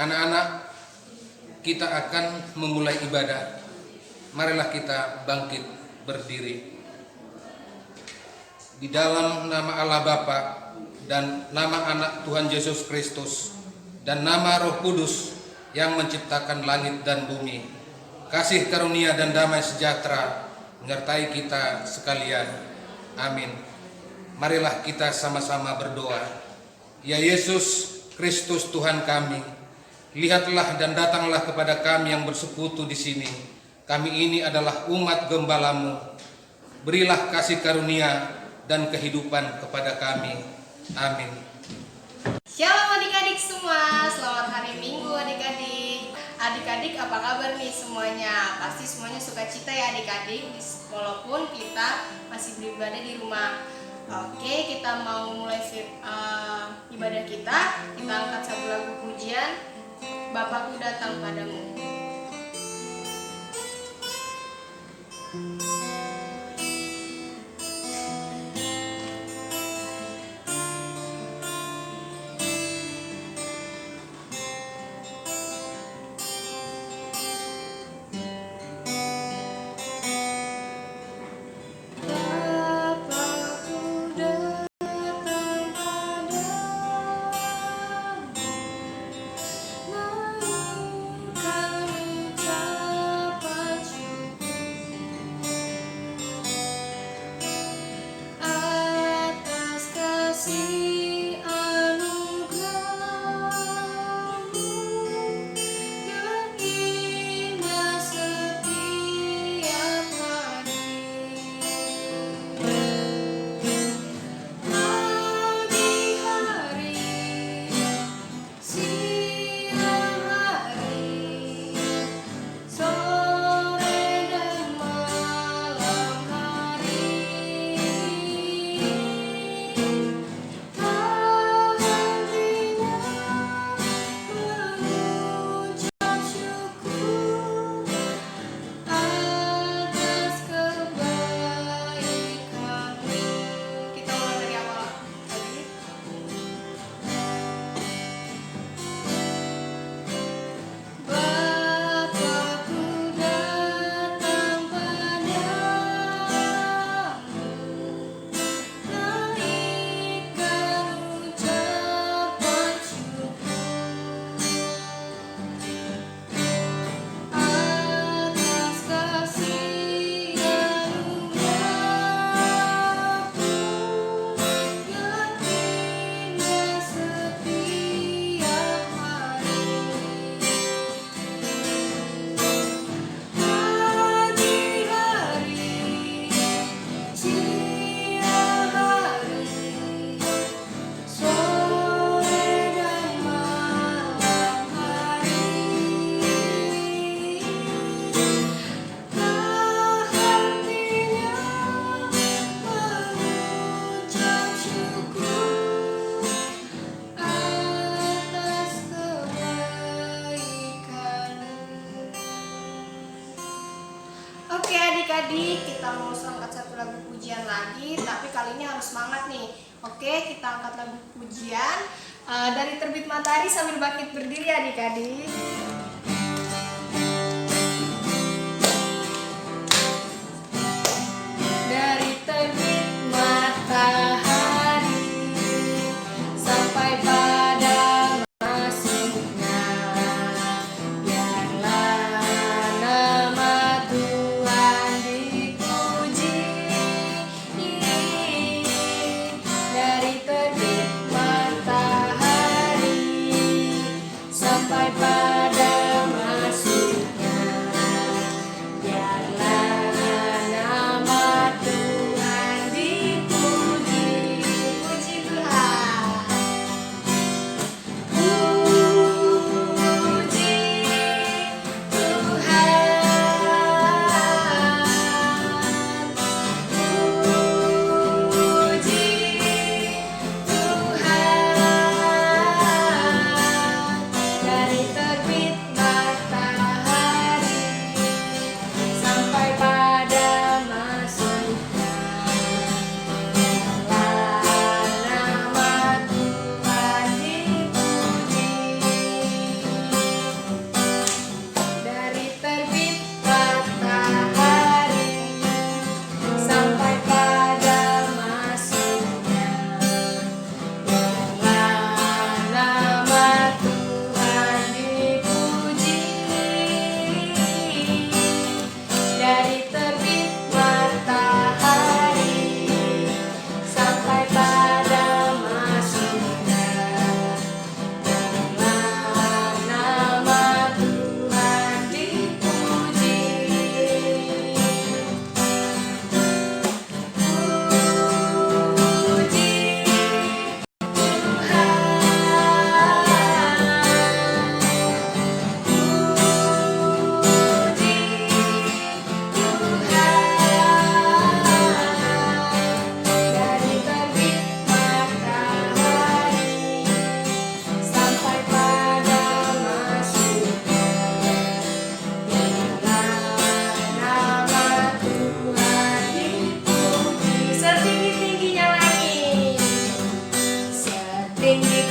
Anak-anak, kita akan memulai ibadah. Marilah kita bangkit berdiri. Di dalam nama Allah Bapa dan nama Anak Tuhan Yesus Kristus dan nama Roh Kudus yang menciptakan langit dan bumi, kasih karunia dan damai sejahtera menyertai kita sekalian. Amin. Marilah kita sama-sama berdoa. Ya Yesus Kristus Tuhan kami, lihatlah dan datanglah kepada kami yang bersekutu di sini. Kami ini adalah umat gembala-Mu. Berilah kasih karunia dan kehidupan kepada kami. Amin. Shalom adik-adik semua, selamat hari Minggu adik-adik. Adik-adik apa kabar nih semuanya? Pasti semuanya sukacita ya adik-adik, walaupun kita masih beribadah di rumah. Oke, kita mau mulai ibadah kita. Kita angkat satu lagu pujian, Bapakku datang padamu. Oke adik-adik, kita mau angkat satu lagu pujian lagi, tapi kali ini harus semangat nih. Oke, kita angkat lagu pujian dari Terbit Matahari sambil bangkit berdiri adik-adik. Dari terbit matahari sampai pada masuknya, biarlah nama Tuhan dipuji. Dari terbit matahari sampai pada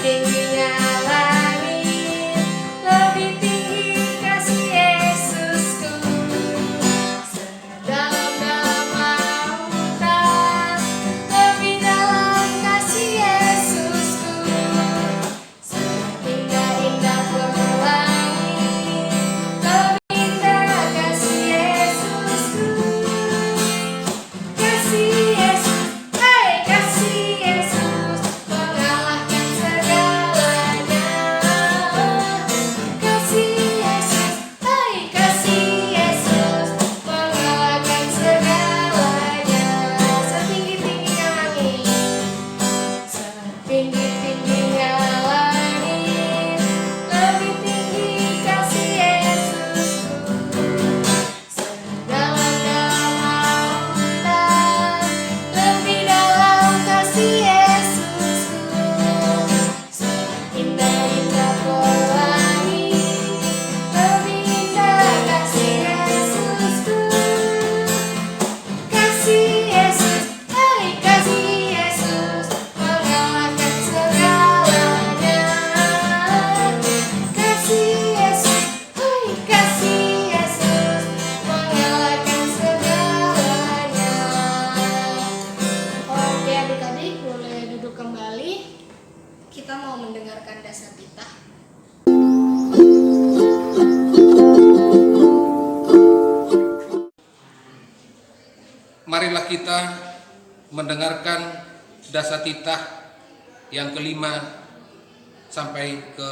tingginya langit, lebih tinggi kasih Yesusku. Sedalam-dalam lautan, lebih dalam kasih Yesusku. Seindah-indah pelangi, lebih indah kasih Yesusku. Kasih Yesus, hai kasih Yesus, mengalahkan segalanya. Kasih Yesus, hai kasih Yesus, mengalahkan segalanya. Setinggi-tingginya langit, setinggi-tingginya langit, lebih tinggi kasih Yesusku. Sedalam-dalam lautan, lebih dalam kasih Yesusku. Seindah-indah pelangi, lebih indah kasih Yesusku. Kasih Yesus, hai kasih Yesus, mengalahkan segalanya. Kasih Yesus, hai kasih Yesus, mengalahkan segalanya. Oke adik-adik, boleh duduk kembali. Kita mau mendengarkan dasar kita. Marilah kita mendengarkan dasar titah yang kelima sampai ke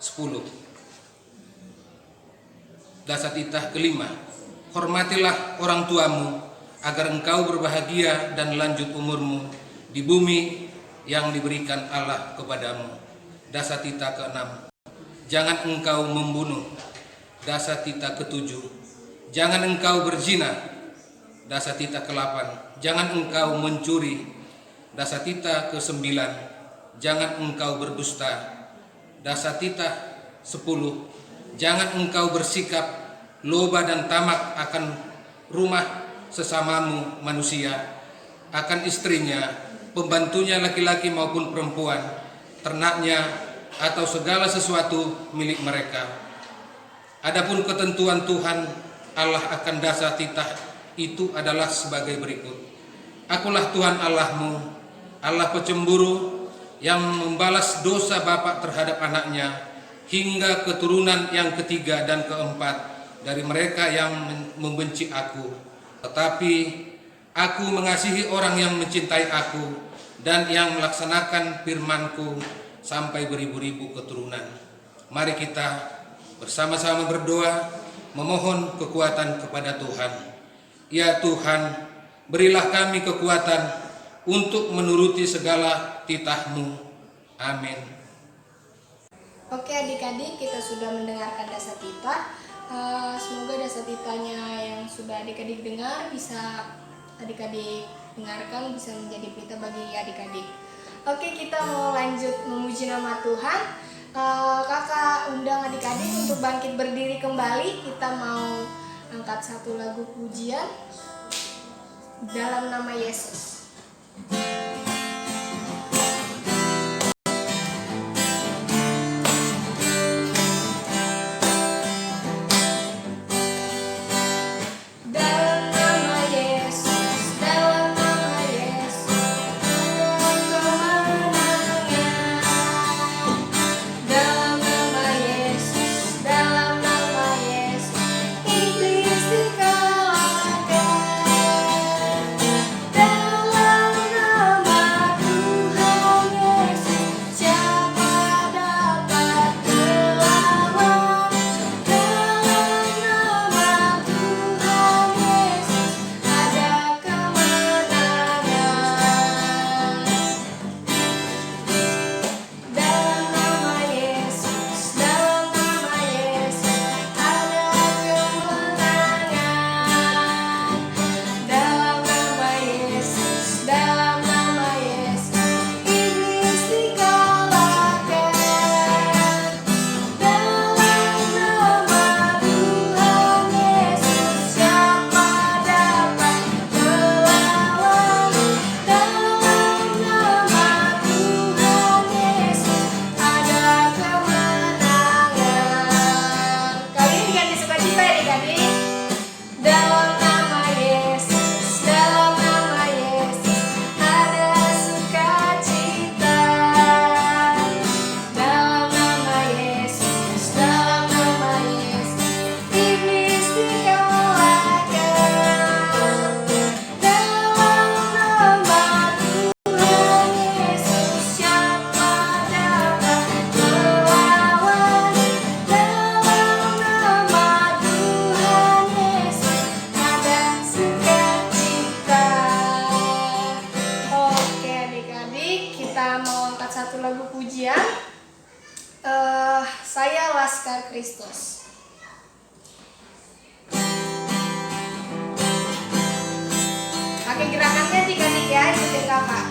10. Dasar titah kelima. Hormatilah orang tuamu agar engkau berbahagia dan lanjut umurmu di bumi yang diberikan Allah kepadamu. Dasar titah ke-6. Jangan engkau membunuh. Dasar titah ke-7. Jangan engkau berzina. Dasar titah ke-8. Jangan engkau mencuri. Dasar titah ke-9. Jangan engkau berdusta. Dasar titah 10. Jangan engkau bersikap loba dan tamak akan rumah sesamamu manusia, akan istrinya, pembantunya laki-laki maupun perempuan, ternaknya, atau segala sesuatu milik mereka. Adapun ketentuan Tuhan Allah akan dasar titah itu adalah sebagai berikut. Akulah Tuhan Allahmu, Allah pecemburu, yang membalas dosa bapa terhadap anaknya hingga keturunan yang ketiga dan keempat dari mereka yang membenci aku. Tetapi aku mengasihi orang yang mencintai aku dan yang melaksanakan firman-Ku sampai beribu-ribu keturunan. Mari kita bersama-sama berdoa memohon kekuatan kepada Tuhan. Ya Tuhan, berilah kami kekuatan untuk menuruti segala titah-Mu. Amin. Oke adik-adik, kita sudah mendengarkan dasar titah. Semoga dasar titahnya yang sudah adik-adik dengar bisa adik-adik dengarkan, bisa menjadi berita bagi adik-adik. Oke, kita mau lanjut memuji nama Tuhan. Kakak undang adik-adik untuk bangkit berdiri kembali. Kita mau angkat satu lagu pujian dalam nama Yesus. Dalam nama Yesus, dalam nama Yesus, Tuhan kemenangan. Dalam nama Yesus, dalam nama Yesus, iblis dikalahkan. Dalam nama lagu pujian Saya Laskar Kristus. Pakai gerakannya adik-adik ya, ikutin kakak.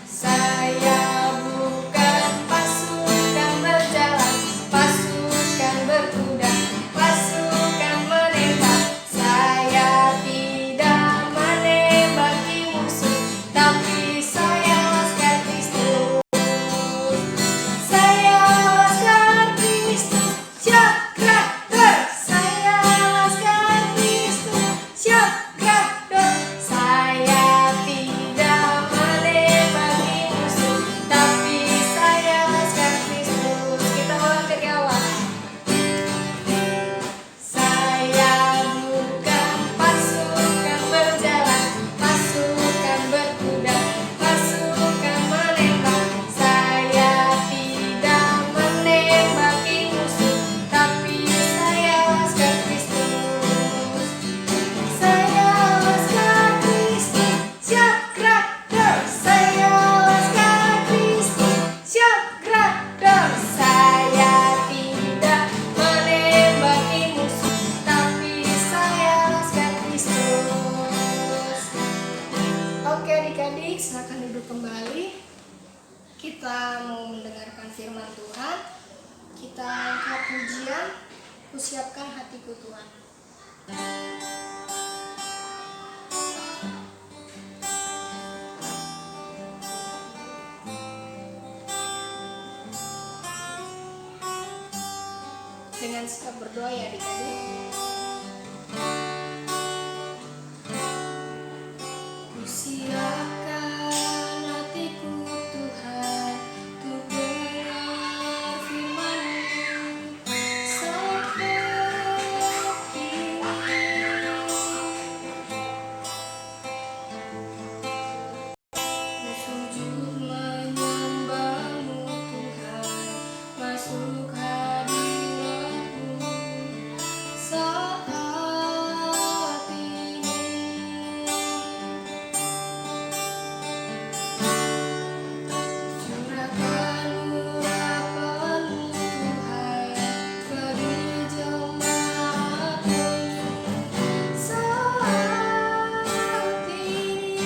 Saya bukan pasukan berjalan, pasukan berkuda, pasukan menembak. Saya tidak menembaki musuh, tapi saya Laskar Kristus. Saya Laskar Kristus, Syakrador. Saya Laskar Kristus, Syakrador. Saya tidak menembaki musuh, tapi saya Laskar Kristus. Kita ulang dari awal. Saya bukan pasukan berjalan, pasukan berkuda, pasukan menembak. Saya tidak menembaki musuh, tapi saya Laskar Kristus. Saya Laskar Kristus, Syakrador. Saya Laskar Kristus, Syakrador. Saya tidak menembaki musuh, tapi saya Laskar Kristus. Oke adik-adik, silakan duduk kembali. Kita mau mendengarkan firman Tuhan. Kita angkat pujian, Kusiapkan hatiku Tuhan. Dengan sikap berdoa ya adik-adik. Kusiapkan hatiku Tuhan, untuk dengar firman-Mu seperti ini. Sujud menyembah-Mu Tuhan, masuk hadirat-Mu saat ini. Curahkan urapan-Mu Tuhan, beri jemaat-Mu saat ini.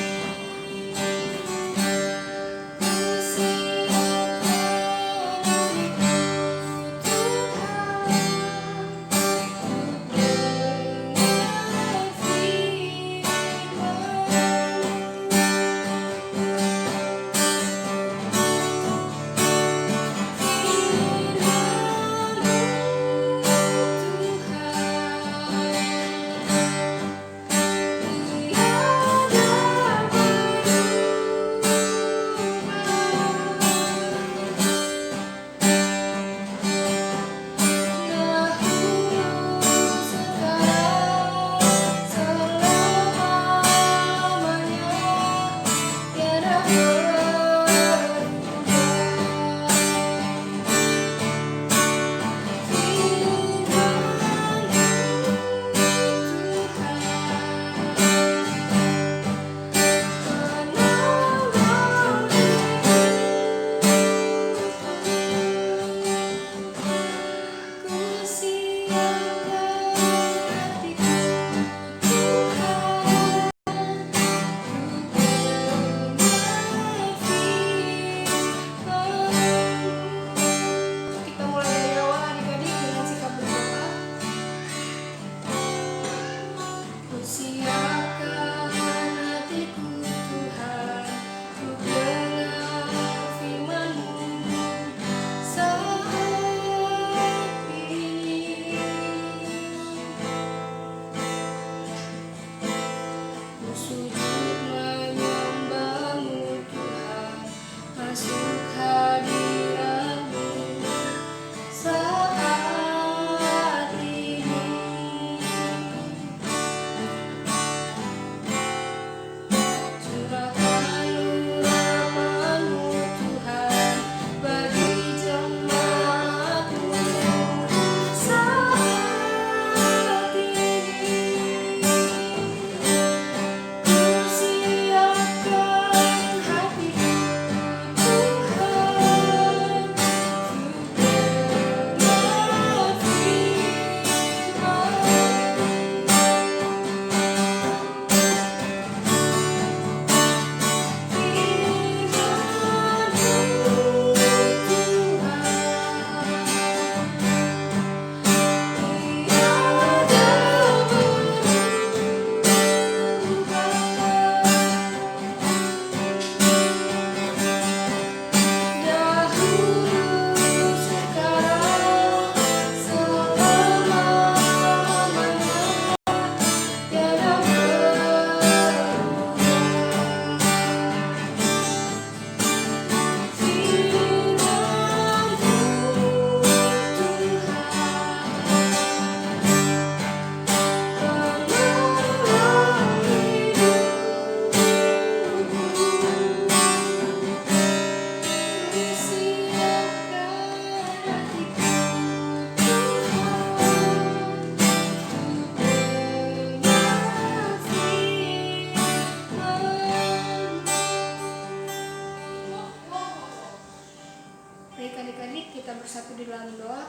kita bersatu di dalam doa.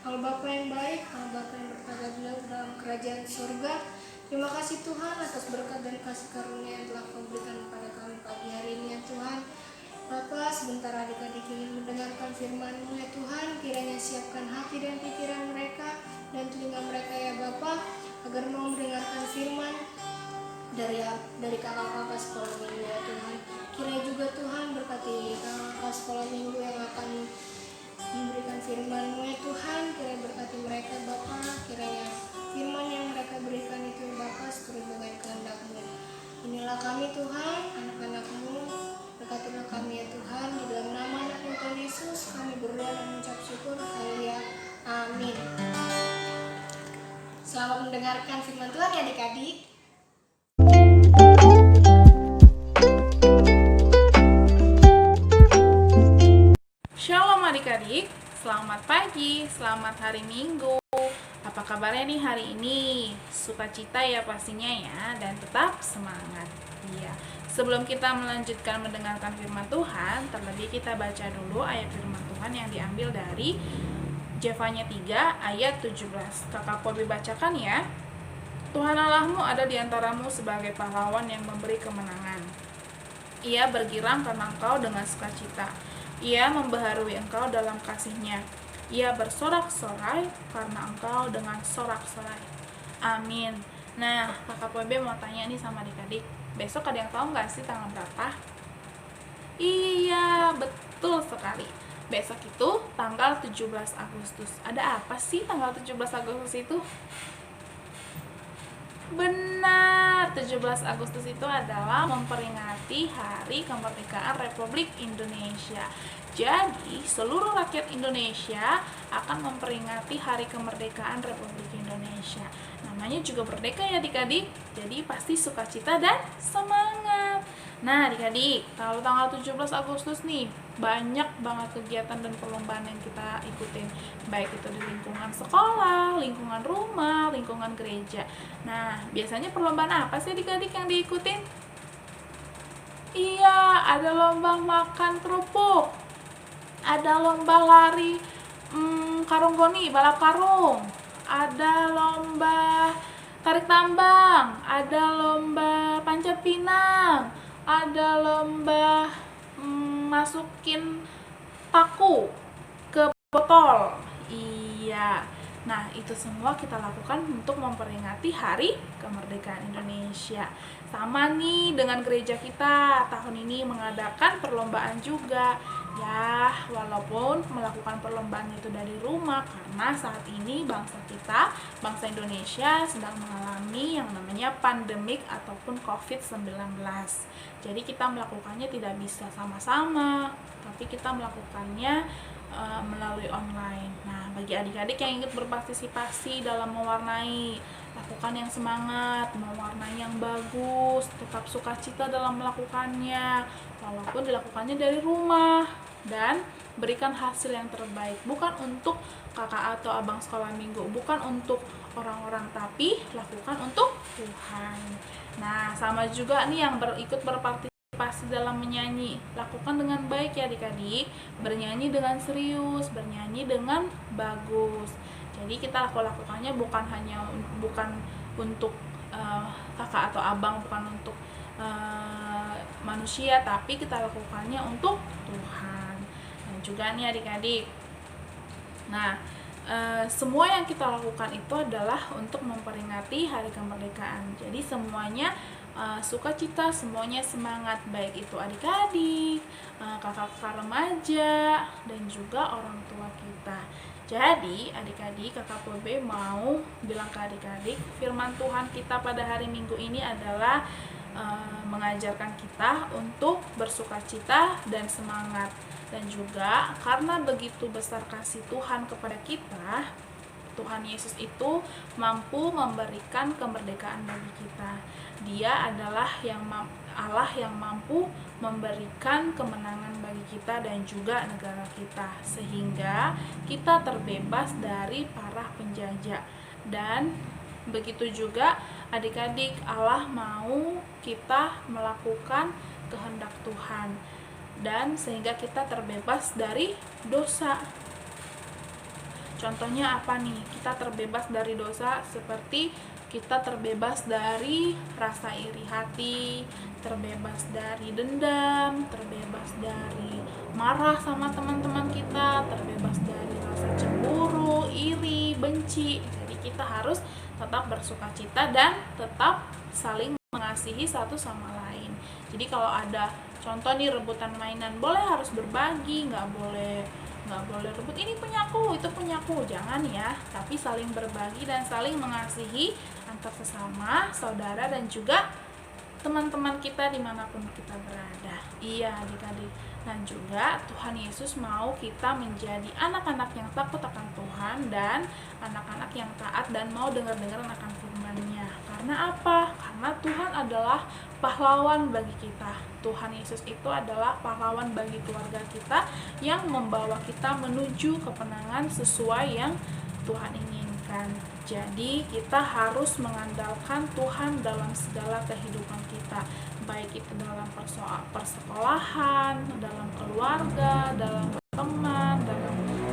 Allah Bapa yang baik, Allah Bapa yang bertata di dalam kerajaan surga, terima kasih Tuhan atas berkat dan kasih karunia yang telah Kau berikan kepada kami pagi hari ini ya Tuhan. Bapa, sebentar adik-adik ingin mendengarkan firman-Mu ya Tuhan, kiranya siapkan hati dan pikiran mereka dan telinga mereka ya Bapa, agar mau mendengarkan firman dari kakak-kakak sekolah minggu ya Tuhan. Kiranya juga Tuhan berkati kakak-kakak sekolah minggu yang akan memberikan firman-Mu ya Tuhan, kiranya berkati mereka Bapa, kiranya firman yang mereka berikan itu Bapa seturut dengan kehendak-Mu. Inilah kami Tuhan, anak-anak-Mu, berkatilah kami ya Tuhan, di dalam nama anak-Mu Tuhan Yesus kami berdoa dan mengucap syukur, haleluya, amin. Selamat mendengarkan firman Tuhan ya adik-adik. Shalom adik-adik, selamat pagi, selamat hari Minggu. Apa kabarnya nih hari ini? Sukacita ya pastinya ya, dan tetap semangat. Iya. Sebelum kita melanjutkan mendengarkan firman Tuhan, terlebih kita baca dulu ayat firman Tuhan yang diambil dari Jefanya 3 ayat 17. Kakak Pobi bacakan ya. Tuhan Allahmu ada di antaramu sebagai pahlawan yang memberi kemenangan. Ia bergirang karena engkau dengan sukacita. Ia membaharui engkau dalam kasih-Nya. Ia bersorak-sorai karena engkau dengan sorak-sorai. Amin. Nah, kakak PB mau tanya nih sama adik-adik. Besok ada yang tahu nggak sih tanggal berapa? Iya, betul sekali. Besok itu tanggal 17 Agustus. Ada apa sih tanggal 17 Agustus itu? Benar, 17 Agustus itu adalah memperingati Hari Kemerdekaan Republik Indonesia. Jadi, seluruh rakyat Indonesia akan memperingati Hari Kemerdekaan Republik Indonesia. Namanya juga merdeka ya adik-adik, jadi pasti sukacita dan semangat. Nah adik-adik, kalau tanggal 17 Agustus nih, banyak banget kegiatan dan perlombaan yang kita ikutin. Baik itu di lingkungan sekolah, lingkungan rumah, lingkungan gereja. Nah, biasanya perlombaan apa sih adik-adik yang diikutin? Iya, ada lomba makan kerupuk, ada lomba lari karung goni, balap karung, ada lomba tarik tambang, ada lomba panjat pinang, ada lomba masukin paku ke botol. Iya. Nah, itu semua kita lakukan untuk memperingati Hari Kemerdekaan Indonesia. Sama nih dengan gereja kita, tahun ini mengadakan perlombaan juga. Ya, walaupun melakukan perlombaan itu dari rumah, karena saat ini bangsa kita, bangsa Indonesia sedang mengalami yang namanya pandemik ataupun COVID-19. Jadi kita melakukannya tidak bisa sama-sama, tapi kita melakukannya melalui online. Nah, bagi adik-adik yang ingin berpartisipasi dalam mewarnai, lakukan yang semangat, mewarnai yang bagus, tetap sukacita dalam melakukannya, walaupun dilakukannya dari rumah, dan berikan hasil yang terbaik, bukan untuk kakak atau abang sekolah minggu, bukan untuk orang-orang, tapi lakukan untuk Tuhan. Nah, sama juga nih yang ikut berpartisipasi dalam menyanyi, lakukan dengan baik ya adik-adik, bernyanyi dengan serius, bernyanyi dengan bagus. Jadi kita lakukannya bukan untuk kakak atau abang, bukan untuk manusia, tapi kita lakukannya untuk Tuhan. Dan juga nih adik-adik, nah semua yang kita lakukan itu adalah untuk memperingati Hari Kemerdekaan. Jadi semuanya sukacita, semuanya semangat, baik itu adik-adik, kakak-kakak remaja, dan juga orang tua kita. Jadi adik-adik, kakak PB mau bilang ke adik-adik, firman Tuhan kita pada hari Minggu ini adalah mengajarkan kita untuk bersukacita dan semangat. Dan juga karena begitu besar kasih Tuhan kepada kita, Tuhan Yesus itu mampu memberikan kemerdekaan bagi kita. Dia adalah Allah yang mampu memberikan kemenangan bagi kita dan juga negara kita, sehingga kita terbebas dari para penjajah. Dan begitu juga adik-adik, Allah mau kita melakukan kehendak Tuhan, dan sehingga kita terbebas dari dosa. Contohnya apa nih? Kita terbebas dari dosa seperti kita terbebas dari rasa iri hati, terbebas dari dendam, terbebas dari marah sama teman-teman kita, terbebas dari rasa cemburu, iri, benci. Jadi kita harus tetap bersukacita dan tetap saling mengasihi satu sama lain. Jadi kalau ada contoh nih rebutan mainan, boleh harus berbagi, nggak boleh rebut ini punyaku, itu punyaku, jangan ya. Tapi saling berbagi dan saling mengasihi antar sesama, saudara dan juga teman-teman kita dimanapun kita berada. Iya adik-adik. Dan juga Tuhan Yesus mau kita menjadi anak-anak yang takut akan Tuhan dan anak-anak yang taat dan mau dengar-dengar akan firman-Nya. Karena apa? Karena Tuhan adalah pahlawan bagi kita. Tuhan Yesus itu adalah pahlawan bagi keluarga kita yang membawa kita menuju kemenangan sesuai yang Tuhan inginkan. Jadi kita harus mengandalkan Tuhan dalam segala kehidupan kita, baik itu dalam persekolahan, dalam keluarga, dalam teman,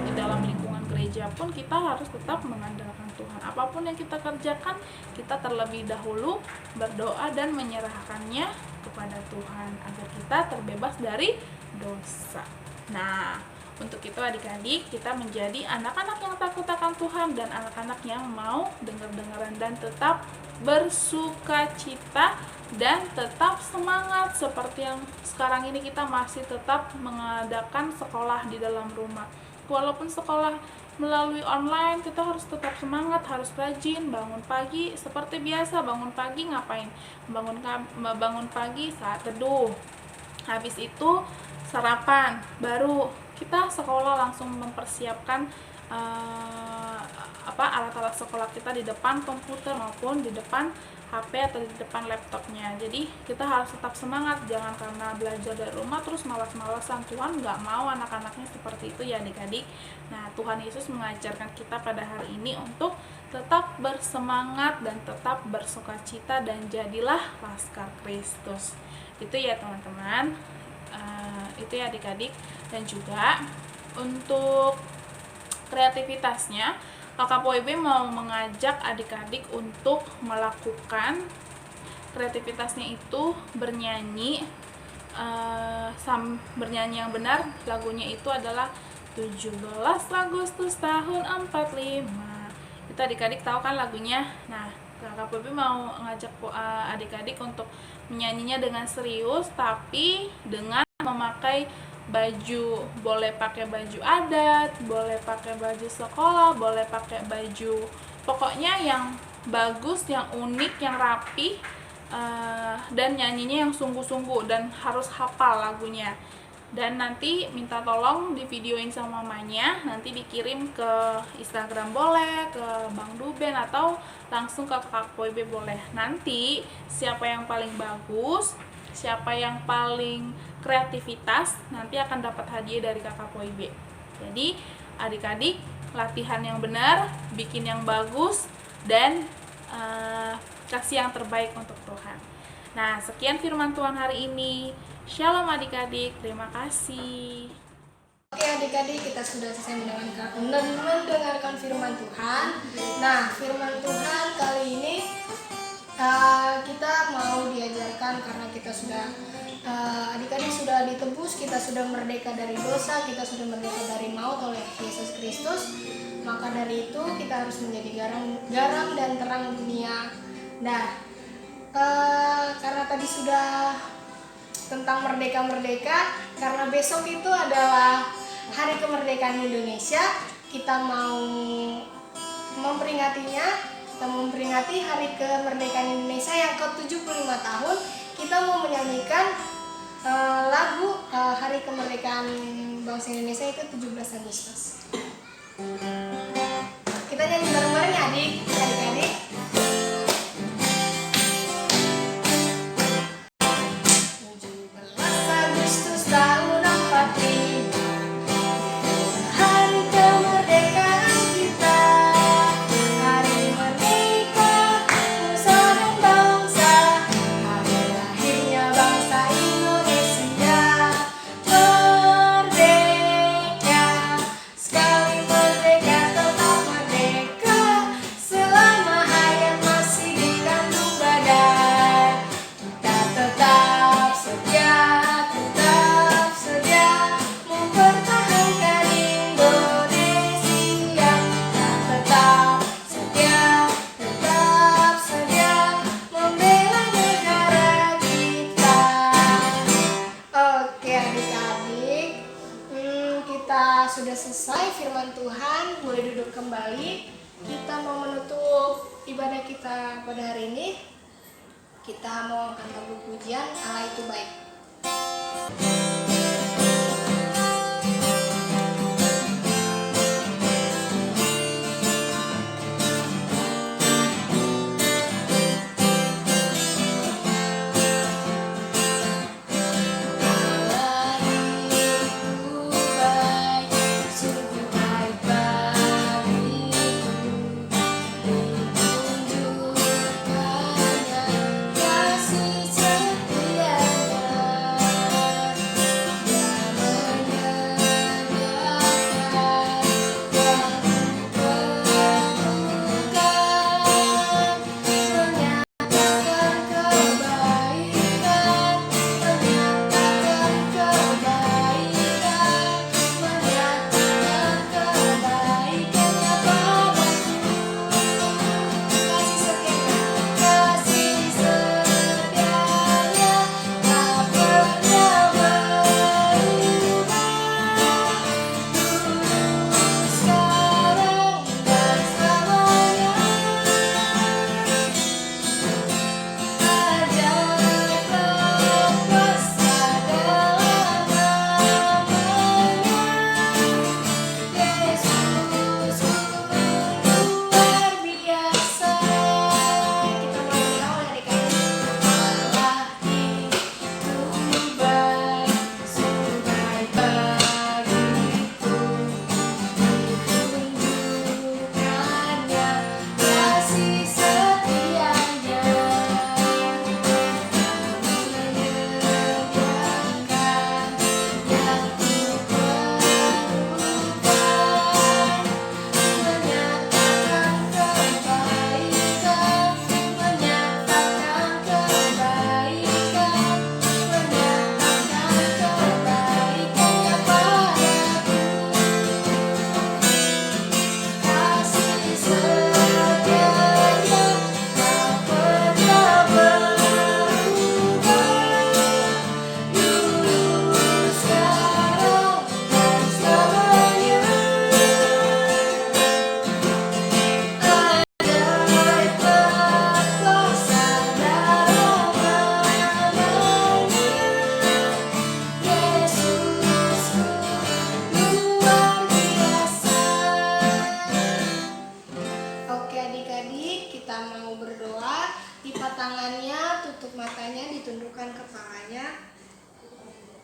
di dalam lingkungan gereja pun kita harus tetap mengandalkan Tuhan. Apapun yang kita kerjakan, kita terlebih dahulu berdoa dan menyerahkannya kepada Tuhan agar kita terbebas dari dosa. Nah, untuk itu adik-adik kita menjadi anak-anak yang takut akan Tuhan dan anak-anak yang mau dengar-dengaran dan tetap bersukacita dan tetap semangat seperti yang sekarang ini kita masih tetap mengadakan sekolah di dalam rumah. Walaupun sekolah melalui online, kita harus tetap semangat, harus rajin, bangun pagi seperti biasa. Bangun pagi ngapain? Bangun pagi saat teduh. Habis itu sarapan, baru kita sekolah langsung mempersiapkan alat-alat sekolah kita di depan komputer maupun di depan HP atau di depan laptopnya. Jadi kita harus tetap semangat, jangan karena belajar dari rumah terus malas-malasan. Tuhan nggak mau anak-anaknya seperti itu ya adik-adik. Nah, Tuhan Yesus mengajarkan kita pada hari ini untuk tetap bersemangat dan tetap bersukacita dan jadilah Laskar Kristus. Itu ya teman-teman, itu ya adik-adik. Dan juga untuk kreativitasnya, Kakak POIB mau mengajak adik-adik untuk melakukan kreativitasnya itu bernyanyi, bernyanyi yang benar. Lagunya itu adalah 17 Agustus tahun 45. Itu adik-adik tahu kan lagunya? Nah, Kakak POIB mau ngajak adik-adik untuk menyanyinya dengan serius, tapi dengan memakai baju, boleh pakai baju adat, boleh pakai baju sekolah, boleh pakai baju pokoknya yang bagus, yang unik, yang rapi, dan nyanyinya yang sungguh-sungguh dan harus hafal lagunya. Dan nanti minta tolong di videoin sama mamanya, nanti dikirim ke Instagram boleh, ke Bang Duben atau langsung ke Kak POIB boleh. Nanti siapa yang paling bagus, siapa yang paling kreativitas, nanti akan dapat hadiah dari Kakak POIB. Jadi adik-adik latihan yang benar, bikin yang bagus, dan kasih yang terbaik untuk Tuhan. Nah, sekian firman Tuhan hari ini. Shalom adik-adik, terima kasih. Oke adik-adik, kita sudah selesai mendengarkan firman Tuhan. Nah, firman Tuhan kali ini kita mau diajarkan karena kita sudah adik-adik sudah ditebus, kita sudah merdeka dari dosa, kita sudah merdeka dari maut oleh Yesus Kristus. Maka dari itu kita harus menjadi garam dan terang dunia. Nah, karena tadi sudah tentang merdeka, karena besok itu adalah hari kemerdekaan Indonesia, kita mau memperingatinya. Kita memperingati hari kemerdekaan Indonesia yang ke-75 tahun. Kita mau menyanyikan lagu hari kemerdekaan bangsa Indonesia itu 17 Agustus. Kita nyanyi bareng-bareng ya adik-adik. 17 Agustus tahun 45, hari kemerdekaan kita. Hari merdeka nusa dan bangsa, hari lahirnya bangsa Indonesia. Merdeka, sekali merdeka tetap adik-adik, kita sudah selesai firman Tuhan, boleh duduk kembali. Kita mau menutup ibadah kita pada hari ini. Kita mau angkat lagu pujian Allah itu baik.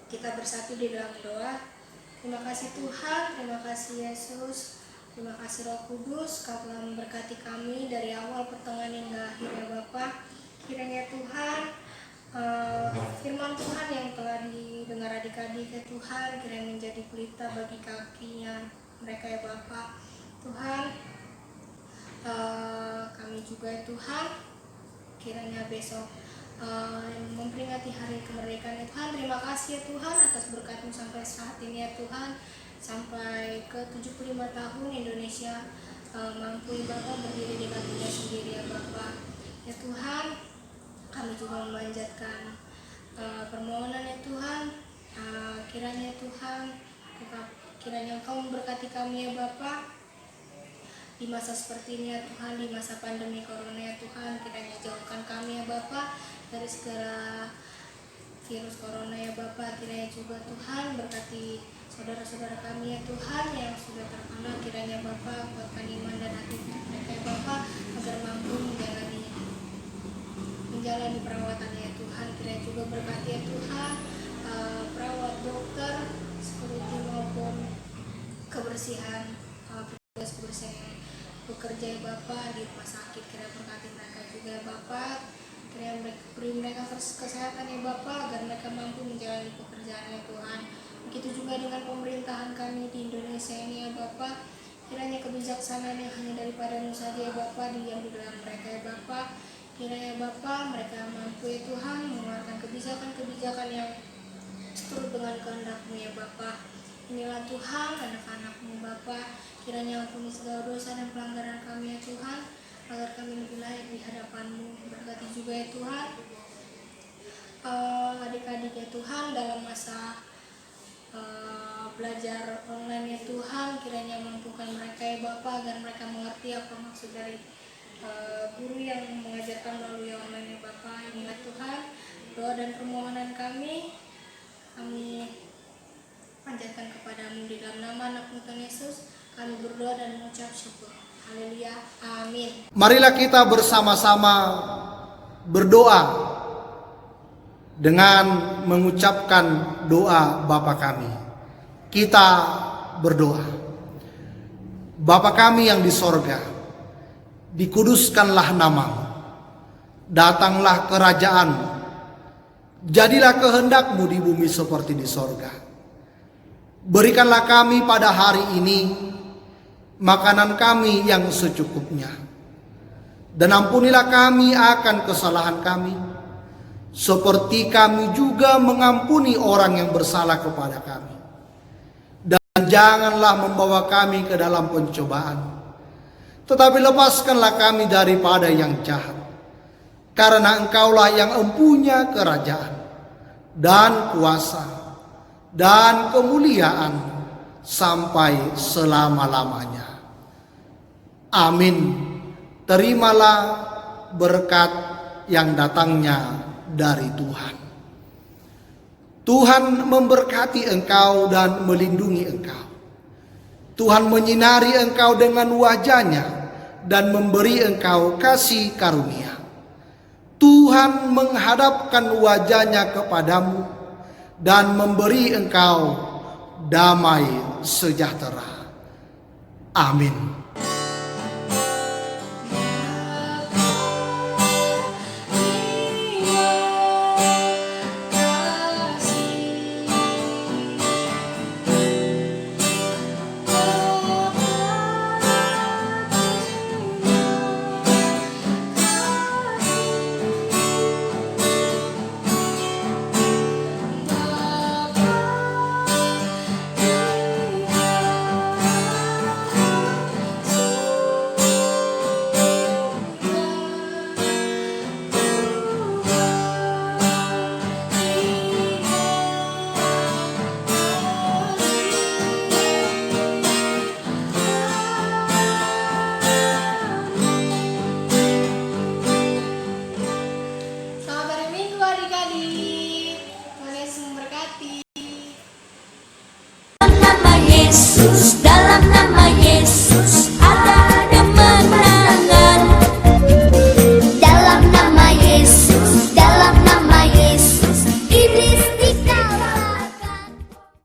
Kita bersatu di dalam doa. Terima kasih Tuhan, terima kasih Yesus, terima kasih Roh Kudus, Kau telah memberkati kami dari awal pertengahan hingga akhir ya Bapa. Kiranya Tuhan, firman Tuhan yang telah didengar adik-adik ya Tuhan, kiranya menjadi pelita bagi kakinya mereka ya Bapa. Tuhan, kami juga ya Tuhan, kiranya besok memperingati hari kemerdekaan ya Tuhan. Terima kasih ya Tuhan atas berkat-Mu sampai saat ini ya Tuhan, sampai ke 75 tahun Indonesia mampu ya Bapa berdiri di kakinya sendiri ya Bapa. Ya Tuhan, kami juga memanjatkan permohonan ya Tuhan, kiranya Tuhan, kiranya Engkau memberkati kami ya Bapa di masa seperti ini ya Tuhan, di masa pandemi corona ya Tuhan. Kiranya jauhkan kami ya Bapa dari segala virus corona ya Bapa. Kiranya juga Tuhan berkati saudara-saudara kami ya Tuhan yang sudah terkena. Kiranya Bapa kuatkan iman dan hati mereka ya Bapa agar mampu menjalani perawatannya ya Tuhan. Kiranya juga berkati ya Tuhan perawat, dokter, security maupun kebersihan, petugas kebersihan yang bekerja ya Bapa di rumah sakit. Kiranya berkati mereka juga ya Bapa. Kiranya beri mereka kesehatan ya Bapa agar mereka mampu menjalani pekerjaannya Tuhan. Begitu juga dengan pemerintahan kami di Indonesia ini ya Bapa. Kiranya kebijaksanaan yang hanya daripada-Mu saja ya Bapa diam di dalam mereka ya Bapa. Kiranya Bapa mereka mampu ya Tuhan mengeluarkan kebijakan-kebijakan yang seturut dengan kehendak-Mu ya Bapa. Inilah Tuhan anak-anak-Mu Bapa. Kiranya ampuni segala dosa dan pelanggaran kami ya Tuhan, agar kami lebih layak di hadapan-Mu. Berkati juga ya Tuhan adik-adik ya Tuhan dalam masa belajar online ya Tuhan, kiranya mampukan mereka ya Bapa agar mereka mengerti apa maksud dari guru yang mengajarkan melalui online ya Bapa. Inilah Tuhan doa dan permohonan kami panjatkan kepadamu di dalam nama anak-Mu Tuhan Yesus. Kami berdoa dan mengucap syukur. Haleluya. Amin. Marilah kita bersama-sama berdoa dengan mengucapkan doa Bapa kami. Kita berdoa. Bapa kami yang di sorga, dikuduskanlah nama-Mu, datanglah kerajaan-Mu, jadilah kehendak-Mu di bumi seperti di sorga. Berikanlah kami pada hari ini makanan kami yang secukupnya, dan ampunilah kami akan kesalahan kami, seperti kami juga mengampuni orang yang bersalah kepada kami. Dan janganlah membawa kami ke dalam pencobaan, tetapi lepaskanlah kami daripada yang jahat. Karena Engkaulah yang empunya kerajaan dan kuasa dan kemuliaan sampai selama-lamanya. Amin. Terimalah berkat yang datangnya dari Tuhan. Tuhan memberkati engkau dan melindungi engkau. Tuhan menyinari engkau dengan wajah-Nya dan memberi engkau kasih karunia. Tuhan menghadapkan wajah-Nya kepadamu dan memberi engkau damai sejahtera. Amin. Selamat hari Minggu adik-adik. Tuhan Yesus memberkati. Nama Yesus dalam